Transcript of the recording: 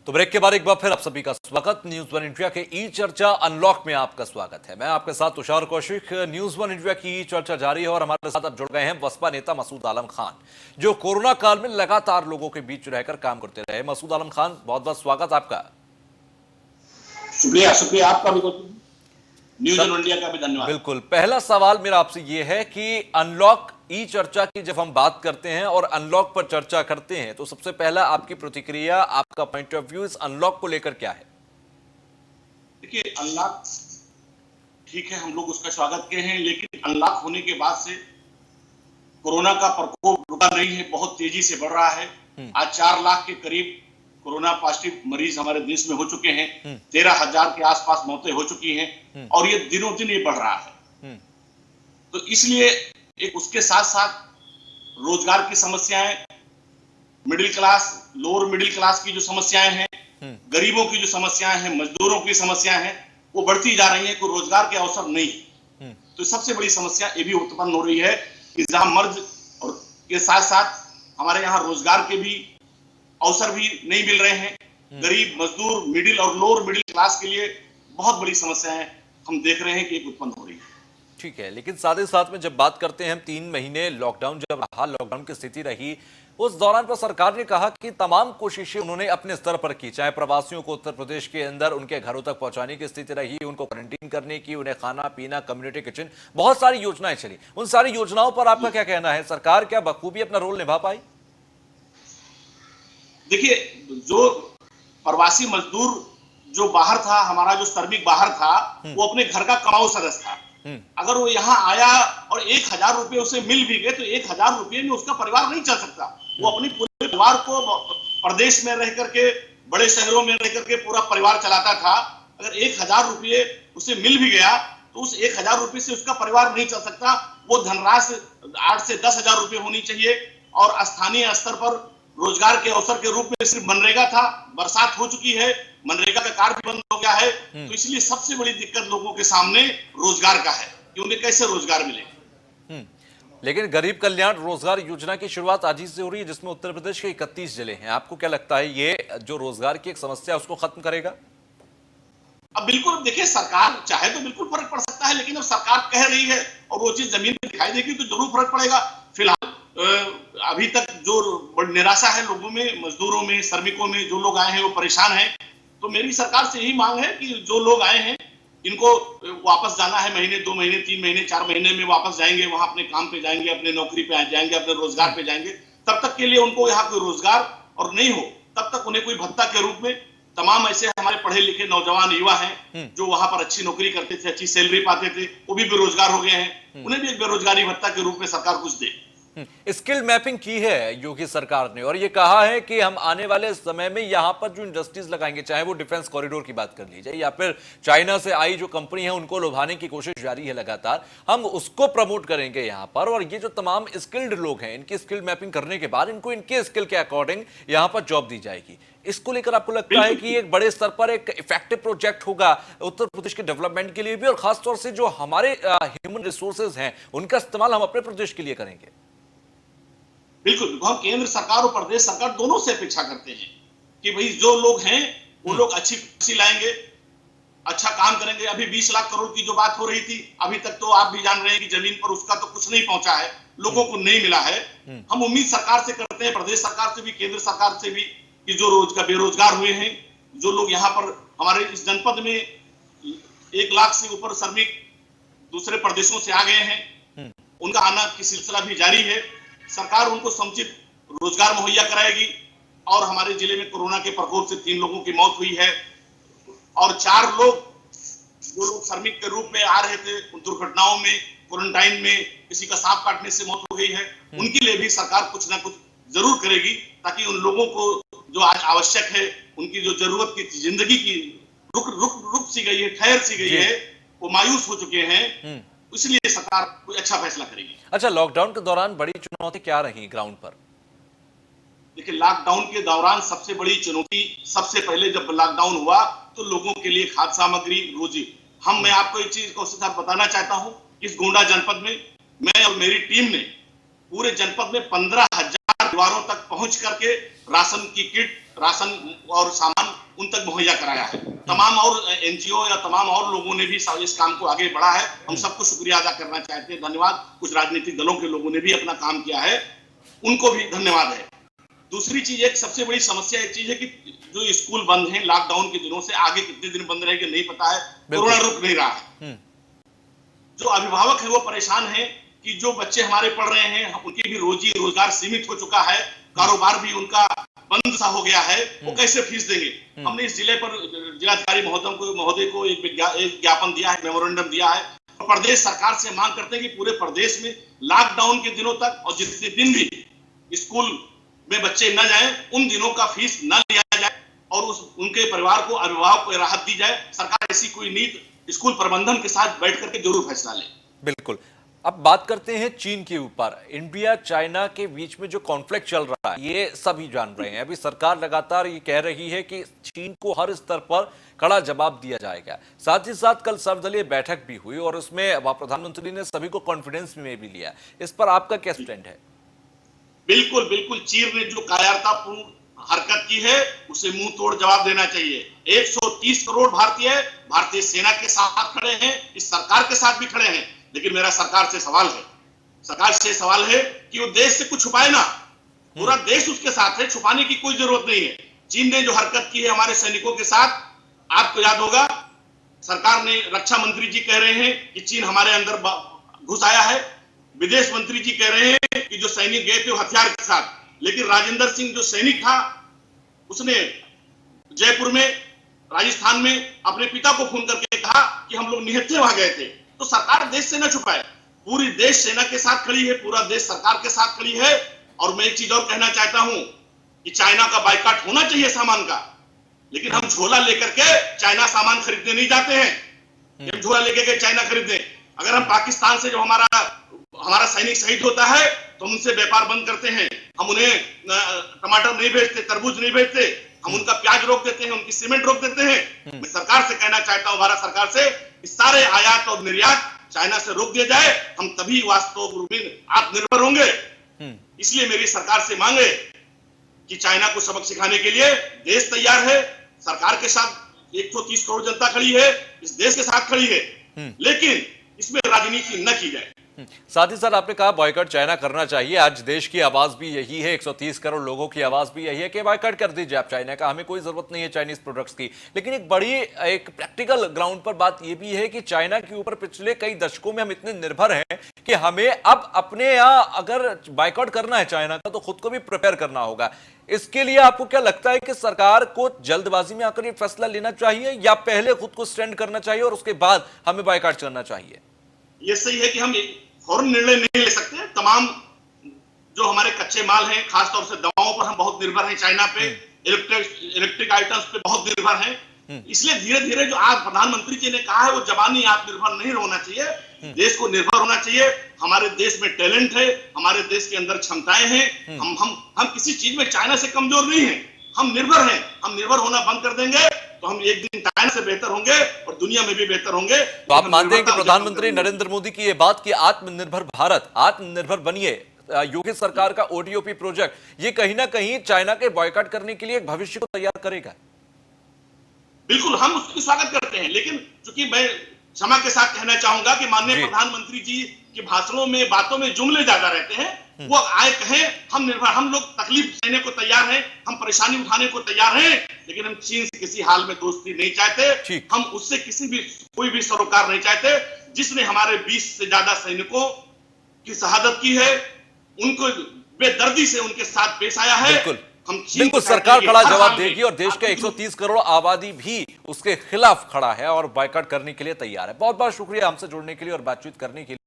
तो ब्रेक के बाद एक बार फिर आप सभी का स्वागत। न्यूज वन इंडिया के ई चर्चा अनलॉक में आपका स्वागत है। मैं आपके साथ Tushar Kaushik. News one India की ई चर्चा जारी है और हमारे साथ अब जुड़ गए हैं बसपा नेता मसूद आलम खान, जो कोरोना काल में लगातार लोगों के बीच रहकर काम करते रहे। मसूद आलम खान, बहुत बहुत स्वागत आपका। शुक्रिया, शुक्रिया आपका भी, न्यूज वन इंडिया का भी धन्यवाद। बिल्कुल, पहला सवाल मेरा आपसे यह है कि अनलॉक ई चर्चा की जब हम बात करते हैं और अनलॉक पर चर्चा करते हैं तो सबसे पहला आपकी प्रतिक्रिया, आपका पॉइंट ऑफ व्यू इस अनलॉक को लेकर क्या है? देखिए, अनलॉक ठीक है, हम लोग उसका स्वागत किए हैं, लेकिन अनलॉक होने के बाद से कोरोना का प्रकोप रुका नहीं है, बहुत तेजी से बढ़ रहा है। आज 4 लाख के करीब कोरोना पॉजिटिव मरीज हमारे देश में हो चुके हैं। 13,000 के आसपास मौतें हो चुकी हैं और ये दिनों दिन ये बढ़ रहा है। तो इसलिए एक उसके साथ साथ रोजगार की समस्याएं, middle class, lower middle class की जो समस्याएं हैं, गरीबों की जो समस्याएं हैं, मजदूरों की समस्याएं हैं, वो बढ़ती जा रही हैं। कोई रोजगार के अवसर नहीं। तो सबसे बड़ी समस्या ये भी उत्पन्न हो रही है कि जहां मर्ज और के साथ साथ हमारे यहाँ रोजगार के भी अवसर भी नहीं मिल रहे हैं। गरीब, मजदूर, मिडिल और लोअर मिडिल क्लास के लिए बहुत बड़ी समस्याएं हम देख रहे हैं कि उत्पन्न हो रही है। ठीक है, लेकिन साथ ही साथ में जब बात करते हैं हम 3 महीने लॉकडाउन जब रहा, लॉकडाउन की स्थिति रही, उस दौरान पर सरकार ने कहा कि तमाम कोशिशें उन्होंने अपने स्तर पर की, चाहे प्रवासियों को उत्तर प्रदेश के अंदर उनके घरों तक पहुंचाने की स्थिति रही, उनको क्वारंटीन करने की, उन्हें खाना पीना, कम्युनिटी किचन, बहुत सारी योजनाएं चली। उन सारी योजनाओं पर आपका क्या कहना है? सरकार क्या बखूबी अपना रोल निभा पाई? देखिए, जो प्रवासी मजदूर जो बाहर था, हमारा जो श्रमिक बाहर था, वो अपने घर का कमाऊ सदस्य था। अगर वो यहाँ आया और 1,000 रुपए उसे मिल भी गए तो 1,000 रुपये में उसका परिवार नहीं चल सकता। वो अपनी पूरे परिवार को प्रदेश में रह करके, बड़े शहरों में रह करके पूरा परिवार चलाता था। अगर 1,000 रुपये उसे मिल भी गया तो उस 1,000 रुपये से उसका परिवार नहीं चल सकता। वो धनराशि 8 से 10,000 रुपये होनी चाहिए। और स्थानीय स्तर पर रोजगार के अवसर के रूप में सिर्फ मनरेगा था। बरसात हो चुकी है, मनरेगा का कार्य भी बंद हो गया है। तो इसलिए सबसे बड़ी दिक्कत लोगों के सामने रोजगार का है कि उन्हें कैसे रोजगार मिले। लेकिन गरीब कल्याण रोजगार योजना की शुरुआत आज ही से हो रही है, जिसमें उत्तर प्रदेश के 31 जिले हैं। आपको क्या लगता है ये जो रोजगार की एक समस्या है उसको खत्म करेगा? अब बिल्कुल, देखिए, सरकार चाहे तो बिल्कुल फर्क पड़ सकता है, लेकिन अब सरकार कह रही है और वो चीज जमीन पर दिखाई देगी तो जरूर फर्क पड़ेगा। फिलहाल अभी तक जो निराशा है लोगों में, मजदूरों में, श्रमिकों में, जो लोग आए हैं वो परेशान हैं। तो मेरी सरकार से यही मांग है कि जो लोग आए हैं इनको वापस जाना है। महीने, 2 महीने, 3 महीने, 4 महीने में वापस जाएंगे, वहां अपने काम पे जाएंगे, अपने नौकरी पे जाएंगे, अपने रोजगार पे जाएंगे। तब तक के लिए उनको यहाँ कोई रोजगार और नहीं हो तब तक उन्हें कोई भत्ता के रूप में, तमाम ऐसे हमारे पढ़े लिखे नौजवान युवा हैं जो वहां पर अच्छी नौकरी करते थे, अच्छी सैलरी पाते थे, वो भी बेरोजगार हो गए हैं। उन्हें भी एक बेरोजगारी भत्ता के रूप में सरकार कुछ दे। स्किल मैपिंग की है योगी सरकार ने और ये कहा है कि हम आने वाले समय में यहां पर जो इंडस्ट्रीज लगाएंगे, चाहे वो डिफेंस कॉरिडोर की बात कर लीजिए या फिर चाइना से आई जो कंपनी है उनको लुभाने की कोशिश जारी है लगातार, हम उसको प्रमोट करेंगे यहां पर। और ये जो तमाम स्किल्ड लोग हैं, इनकी स्किल मैपिंग करने के बाद इनको इनके स्किल के अकॉर्डिंग यहां पर जॉब दी जाएगी। इसको लेकर आपको लगता है कि एक बड़े स्तर पर एक इफेक्टिव प्रोजेक्ट होगा उत्तर प्रदेश के डेवलपमेंट के लिए भी, और खासतौर से जो हमारे ह्यूमन रिसोर्सेज हैं उनका इस्तेमाल हम अपने प्रदेश के लिए करेंगे? बिल्कुल, हम केंद्र सरकार और प्रदेश सरकार दोनों से अपेक्षा करते हैं कि भाई जो लोग हैं वो लोग अच्छी पॉलिसी लाएंगे, अच्छा काम करेंगे। अभी 20 लाख करोड़ की जो बात हो रही थी, अभी तक तो आप भी जान रहे हैं कि जमीन पर उसका तो कुछ नहीं पहुंचा है, लोगों को नहीं मिला है। हम उम्मीद सरकार से करते हैं, प्रदेश सरकार से भी, केंद्र सरकार से भी, कि जो बेरोजगार हुए हैं, जो लोग यहाँ पर हमारे इस जनपद में 1 लाख से ऊपर श्रमिक दूसरे प्रदेशों से आ गए हैं, उनका आना की सिलसिला भी जारी है। सरकार उनको समुचित रोजगार मुहैया कराएगी। और हमारे जिले में कोरोना के प्रकोप से 3 लोगों की मौत हुई है और 4 लोग, जो लोग श्रमिक के रूप में आ रहे थे, उन दुर्घटनाओं में, क्वारंटाइन में किसी का सांप काटने से मौत हो गई है। उनके लिए भी सरकार कुछ ना कुछ जरूर करेगी ताकि उन लोगों को जो आज आवश्यक है, उनकी जो जरूरत की जिंदगी की रुक सी गई है, ठहर सी गई है, वो मायूस हो चुके हैं, इसलिए सरकार कोई अच्छा फैसला करेगी। अच्छा, लॉकडाउन के दौरान बड़ी चुनौती क्या रही ग्राउंड पर? देखिए, लॉकडाउन के दौरान सबसे बड़ी चुनौती, सबसे पहले जब लॉकडाउन हुआ तो लोगों के लिए खाद्य सामग्री, रोजी। मैं आपको एक चीज को साथ बताना चाहता हूं, इस गोंडा जनपद में मैं और मेरी टीम ने पूरे जनपद में 15,000 परिवारों तक पहुंच करके राशन की किट, राशन और सामान उन तक मुहैया कराया है। तमाम और एनजीओ या तमाम और लोगों ने भी इस काम को आगे बढ़ा है। हम सबको शुक्रिया अदा करना चाहते हैं, धन्यवाद। कुछ राजनीतिक दलों के लोगों ने भी अपना काम किया है, उनको भी धन्यवाद है। दूसरी चीज, एक सबसे बड़ी समस्या एक चीज है कि जो स्कूल बंद हैं लॉकडाउन के दिनों से, आगे कितने दिन बंद रहेंगे नहीं पता है, कोरोना रुक नहीं रहा है। जो अभिभावक है वो परेशान है कि जो बच्चे हमारे पढ़ रहे हैं उनकी भी रोजी रोजगार सीमित हो चुका है, कारोबार भी उनका बंद सा हो गया है, वो कैसे फीस देंगे। हमने इस जिले पर जिलाधिकारी महोदय को एक ज्ञापन दिया है, मेमोरेंडम दिया है, और प्रदेश सरकार से मांग करते हैं कि पूरे प्रदेश में लॉकडाउन के दिनों तक और जितने दिन भी स्कूल में बच्चे न जाएं, उन दिनों का फीस न लिया जाए और उनके परिवार को, अभिभावक को राहत दी जाए। सरकार ऐसी कोई नीति स्कूल प्रबंधन के साथ बैठ करके जरूर फैसला ले। बिल्कुल। अब बात करते हैं चीन के ऊपर। इंडिया चाइना के बीच में जो कॉन्फ्लिक्ट चल रहा है, ये सभी जान रहे हैं। अभी सरकार लगातार ये कह रही है कि चीन को हर स्तर पर कड़ा जवाब दिया जाएगा। साथ ही साथ कल सर्वदलीय बैठक भी हुई और उसमें प्रधानमंत्री ने सभी को कॉन्फिडेंस में भी लिया। इस पर आपका क्या स्टैंड है? बिल्कुल बिल्कुल, चीन ने जो कायरतापूर्ण हरकत की है उसे मुंह तोड़ जवाब देना चाहिए। 130 करोड़ भारतीय सेना के साथ खड़े हैं, इस सरकार के साथ भी खड़े हैं, लेकिन मेरा सरकार से सवाल है कि वो देश से कुछ छुपाए ना। पूरा देश उसके साथ है, छुपाने की कोई जरूरत नहीं है। चीन ने जो हरकत की है हमारे सैनिकों के साथ, आपको याद होगा सरकार ने, रक्षा मंत्री जी कह रहे हैं कि चीन हमारे अंदर घुस आया है, विदेश मंत्री जी कह रहे हैं कि जो सैनिक गए थे वो हथियार के साथ, लेकिन राजेंद्र सिंह जो सैनिक था उसने जयपुर में, राजस्थान में अपने पिता को फोन करके कहा कि हम लोग निहत्थे वहां गए थे। तो सरकार देश से न छुपाए, पूरी देश सेना के साथ खड़ी है, पूरा देश सरकार के साथ खड़ी है। और मैं एक चीज और कहना चाहता हूं कि चाइना का बाइकाट होना चाहिए सामान का, लेकिन हम झोला लेकर के चाइना सामान खरीदने नहीं जाते हैं। हम झोला लेकर के चाइना खरीदने, अगर हम पाकिस्तान से जो हमारा सैनिक शहीद होता है तो उनसे व्यापार बंद करते हैं। हम उन्हें टमाटर नहीं बेचते, तरबूज नहीं बेचते, हम उनका प्याज रोक देते हैं, उनकी सीमेंट रोक देते हैं। मैं सरकार से कहना चाहता हूं, भारत सरकार से, कि सारे आयात और निर्यात चाइना से रोक दिया जाए, हम तभी वास्तव में आत्मनिर्भर होंगे। इसलिए मेरी सरकार से मांगे कि चाइना को सबक सिखाने के लिए देश तैयार है, सरकार के साथ 130 करोड़ जनता खड़ी है, इस देश के साथ खड़ी है, लेकिन इसमें राजनीति न की जाए। साथ ही साथ आपने कहा बॉयकॉट चाइना करना चाहिए। आज देश की आवाज भी यही है, 130 करोड़ लोगों की आवाज भी यही है कि बॉयकॉट कर दीजिए आप चाइना का, हमें कोई जरूरत नहीं है चाइनीज प्रोडक्ट्स की। लेकिन एक प्रैक्टिकल ग्राउंड पर बात यह भी है कि चाइना के ऊपर पिछले कई दशकों में हम इतने निर्भर हैं कि हमें अब अपने यहाँ अगर बॉयकॉट करना है चाइना का तो खुद को भी प्रिपेयर करना होगा। इसके लिए आपको क्या लगता है कि सरकार को जल्दबाजी में आकर ये फैसला लेना चाहिए या पहले खुद को स्टैंड करना चाहिए और उसके बाद हमें बॉयकॉट करना चाहिए? ये सही है कि हम फौरन निर्णय नहीं ले सकते। तमाम जो हमारे कच्चे माल हैं, खासतौर से दवाओं पर हम बहुत निर्भर हैं चाइना पे, इलेक्ट्रिक आइटम्स पे बहुत निर्भर हैं। इसलिए धीरे धीरे जो आज प्रधानमंत्री जी ने कहा है वो जबानी आत्मनिर्भर नहीं होना चाहिए, देश को निर्भर होना चाहिए। हमारे देश में टैलेंट है, हमारे देश के अंदर क्षमताएं हैं, हम किसी चीज में चाइना से कमजोर नहीं है, हम निर्भर हैं। हम निर्भर होना बंद कर देंगे तो हम एक दिन चाइना से बेहतर होंगे और दुनिया में भी बेहतर होंगे। तो आप मानते हैं कि प्रधानमंत्री नरेंद्र मोदी की ये बात कि आत्मनिर्भर भारत, आत्मनिर्भर बनिए, योगी सरकार का ओडीओपी प्रोजेक्ट, ये कहीं ना कहीं चाइना के बॉयकॉट करने के लिए एक भविष्य को तैयार करेगा? बिल्कुल, हम उसकी स्वागत करते हैं, लेकिन चूंकि मैं क्षमा के साथ कहना चाहूंगा कि माननीय प्रधानमंत्री जी के भाषणों में, बातों में जुमले ज्यादा रहते हैं। वो आए कहें हम निर्भर, हम लोग तकलीफ सहने को तैयार हैं, हम परेशानी उठाने को तैयार हैं, लेकिन हम चीन से किसी हाल में दोस्ती नहीं चाहते। हम उससे कोई भी सरोकार नहीं चाहते। जिसने हमारे 20 से ज्यादा सैनिकों की शहादत की है, उनको बेदर्दी से उनके साथ पेश आया है। बिल्कुल सरकार कड़ा जवाब देगी और देश के 130 करोड़ आबादी भी उसके खिलाफ खड़ा है और बॉयकॉट करने के लिए तैयार है। बहुत बहुत शुक्रिया हमसे जुड़ने के लिए और बातचीत करने के लिए।